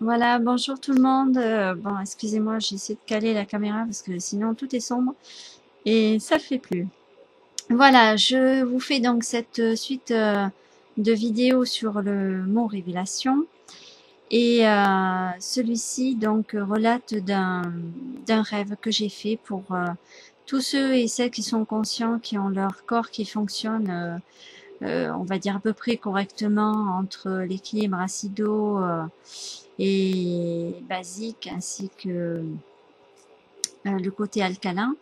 Voilà, bonjour tout le monde. Bon, excusez-moi, j'essaie de caler la caméra parce que sinon tout est sombre et ça le fait plus. Voilà, je vous fais donc cette suite de vidéos sur le mot révélation et celui-ci donc relate d'un rêve que j'ai fait pour tous ceux et celles qui sont conscients, qui ont leur corps qui fonctionne, on va dire à peu près correctement entre l'équilibre acido et basique ainsi que le côté alcalin.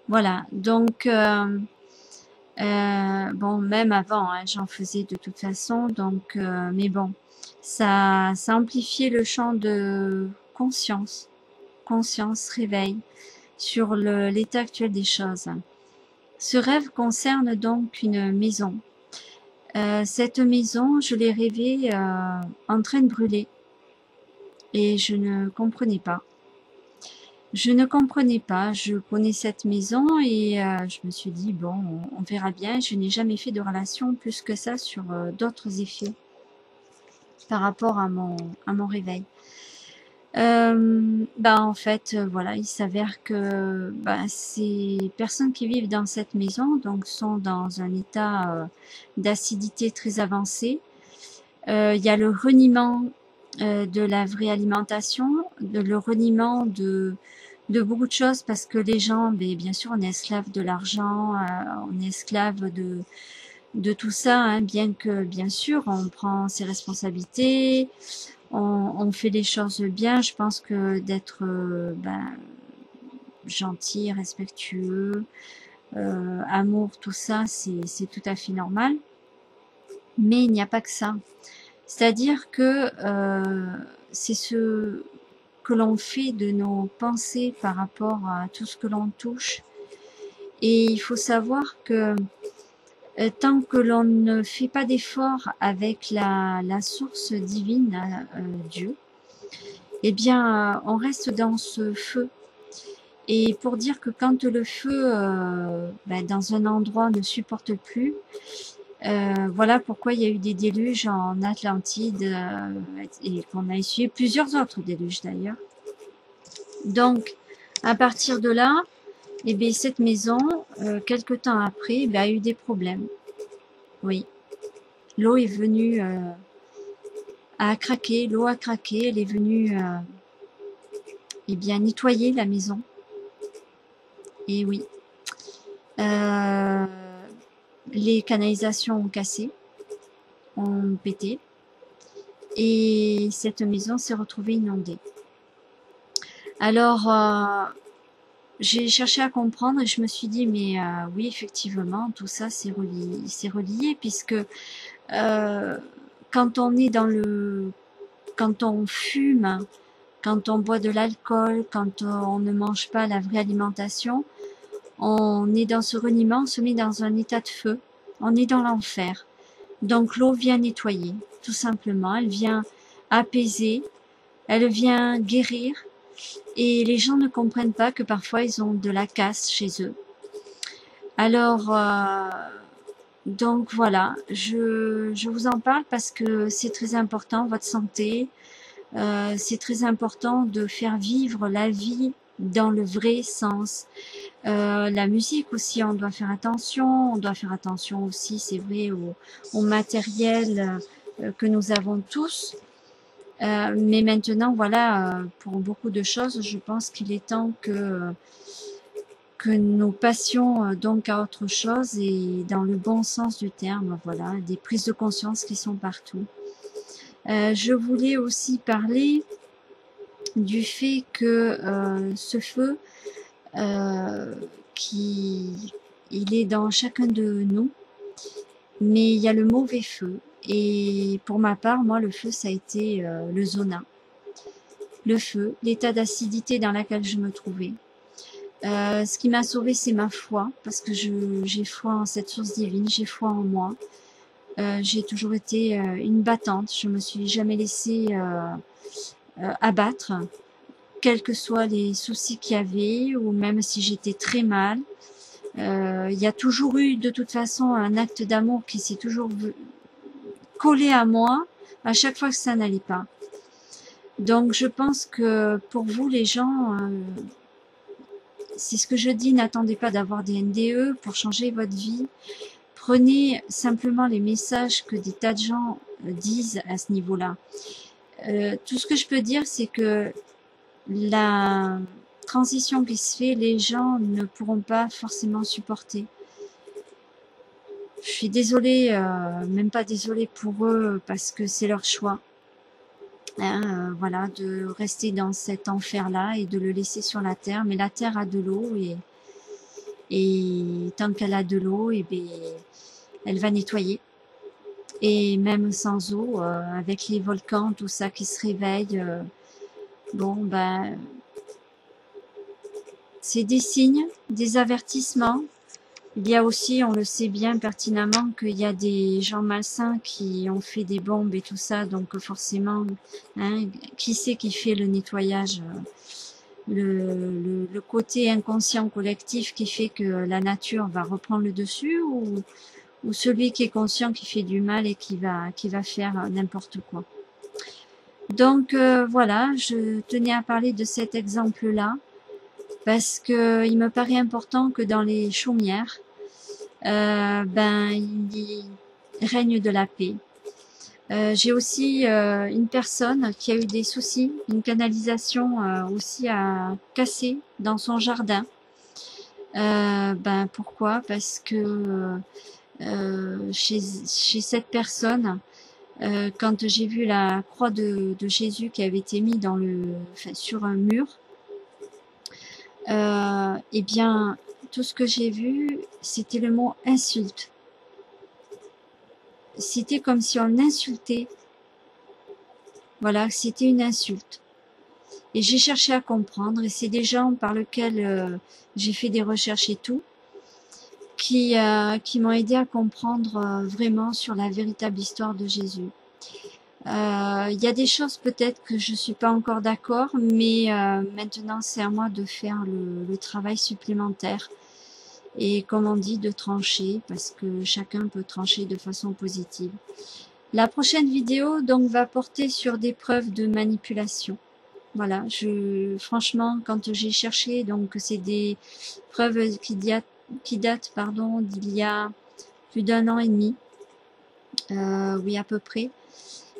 Voilà, donc bon, même avant, hein, j'en faisais de toute façon, donc mais bon, ça amplifiait le champ de conscience, conscience, réveil sur l'état actuel des choses. Ce rêve concerne donc une maison. Cette maison, je l'ai rêvée en train de brûler et je ne comprenais pas. Je ne comprenais pas, je connais cette maison et je me suis dit, bon, on verra bien. Je n'ai jamais fait de relation plus que ça sur d'autres effets par rapport à mon réveil. En fait, voilà, il s'avère que ces personnes qui vivent dans cette maison donc sont dans un état d'acidité très avancé. Il y a le reniement de la vraie alimentation, le reniement de beaucoup de choses parce que les gens, bien sûr, on est esclave de l'argent, on est esclave de tout ça, hein, bien que, bien sûr, on prend ses responsabilités, on fait les choses bien. Je pense que d'être gentil, respectueux, amour, tout ça, c'est tout à fait normal. Mais il n'y a pas que ça. C'est-à-dire que c'est ce que l'on fait de nos pensées par rapport à tout ce que l'on touche. Et il faut savoir que tant que l'on ne fait pas d'effort avec la source divine, Dieu, eh bien, on reste dans ce feu. Et pour dire que quand le feu, dans un endroit ne supporte plus, voilà pourquoi il y a eu des déluges en Atlantide et qu'on a essuyé plusieurs autres déluges d'ailleurs. Donc, à partir de là, eh bien, cette maison, quelque temps après, a eu des problèmes. Oui, l'eau est venue à craquer, l'eau a craqué, elle est venue nettoyer la maison. Et oui, les canalisations ont cassé, ont pété, et cette maison s'est retrouvée inondée. Alors, j'ai cherché à comprendre et je me suis dit, mais oui, effectivement, tout ça c'est relié puisque quand on est quand on fume, quand on boit de l'alcool, quand on ne mange pas la vraie alimentation, on est dans ce reniement, on se met dans un état de feu, on est dans l'enfer. Donc l'eau vient nettoyer, tout simplement, elle vient apaiser, elle vient guérir, et les gens ne comprennent pas que parfois ils ont de la casse chez eux. Alors, donc voilà, je vous en parle parce que c'est très important, votre santé, c'est très important de faire vivre la vie dans le vrai sens. La musique aussi, on doit faire attention aussi, c'est vrai, au matériel que nous avons tous. Mais maintenant, voilà, pour beaucoup de choses, je pense qu'il est temps que nous passions donc à autre chose et dans le bon sens du terme, voilà, des prises de conscience qui sont partout. Je voulais aussi parler du fait que ce feu, il est dans chacun de nous, mais il y a le mauvais feu. Et pour ma part, moi, le feu, ça a été le zona. Le feu, l'état d'acidité dans lequel je me trouvais. Ce qui m'a sauvée, c'est ma foi, parce que j'ai foi en cette source divine, j'ai foi en moi. J'ai toujours été une battante, je me suis jamais laissée abattre, quels que soient les soucis qu'il y avait, ou même si j'étais très mal. Il y a toujours eu de toute façon un acte d'amour qui s'est toujours collé à moi, à chaque fois que ça n'allait pas. Donc je pense que pour vous les gens, c'est ce que je dis, n'attendez pas d'avoir des NDE pour changer votre vie. Prenez simplement les messages que des tas de gens disent à ce niveau-là. Tout ce que je peux dire, c'est que la transition qui se fait, les gens ne pourront pas forcément supporter. Je suis désolée, même pas désolée pour eux, parce que c'est leur choix. Hein, voilà, de rester dans cet enfer-là et de le laisser sur la terre. Mais la terre a de l'eau et tant qu'elle a de l'eau, et bien, elle va nettoyer. Et même sans eau, avec les volcans, tout ça qui se réveille, bon, ben, c'est des signes, des avertissements. Il y a aussi, on le sait bien pertinemment, qu'il y a des gens malsains qui ont fait des bombes et tout ça, donc forcément, hein, qui c'est qui fait le nettoyage, le côté inconscient collectif qui fait que la nature va reprendre le dessus, ou celui qui est conscient qui fait du mal et qui va faire n'importe quoi. Donc voilà, je tenais à parler de cet exemple-là, parce que il me paraît important que dans les chaumières, ben il règne de la paix. J'ai aussi une personne qui a eu des soucis, une canalisation aussi à casser dans son jardin. Ben pourquoi? Parce que chez cette personne, quand j'ai vu la croix de Jésus qui avait été mise sur un mur, eh bien, tout ce que j'ai vu, c'était le mot insulte. C'était comme si on insultait. Voilà, c'était une insulte. Et j'ai cherché à comprendre, et c'est des gens par lesquels j'ai fait des recherches et tout, qui m'ont aidé à comprendre vraiment sur la véritable histoire de Jésus. Il y a des choses peut-être que je suis pas encore d'accord, mais maintenant c'est à moi de faire le travail supplémentaire. Et comme on dit, de trancher, parce que chacun peut trancher de façon positive. La prochaine vidéo donc va porter sur des preuves de manipulation. Voilà, franchement, quand j'ai cherché, donc c'est des preuves qui datent d'il y a plus d'1 an et demi, oui à peu près.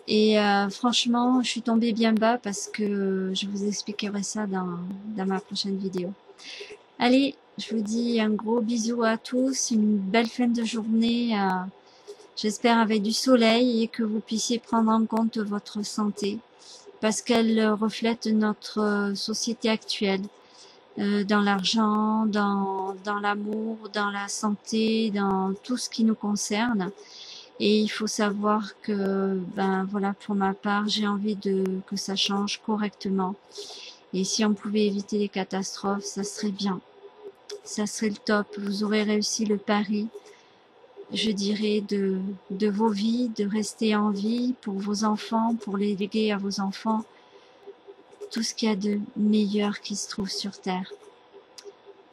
Et franchement, je suis tombée bien bas parce que je vous expliquerai ça dans ma prochaine vidéo. Allez, je vous dis un gros bisou à tous, une belle fin de journée, j'espère avec du soleil, et que vous puissiez prendre en compte votre santé, parce qu'elle reflète notre société actuelle, dans l'argent, dans l'amour, dans la santé, dans tout ce qui nous concerne. Et il faut savoir que, ben voilà, pour ma part, j'ai envie que ça change correctement. Et si on pouvait éviter les catastrophes, ça serait bien. Ça serait le top. Vous aurez réussi le pari, je dirais, de vos vies, de rester en vie pour vos enfants, pour les léguer à vos enfants, tout ce qu'il y a de meilleur qui se trouve sur Terre.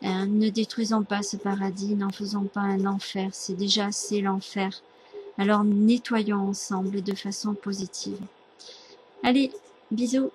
Ne détruisons pas ce paradis, n'en faisons pas un enfer, c'est déjà assez l'enfer. Alors nettoyons ensemble de façon positive. Allez, bisous!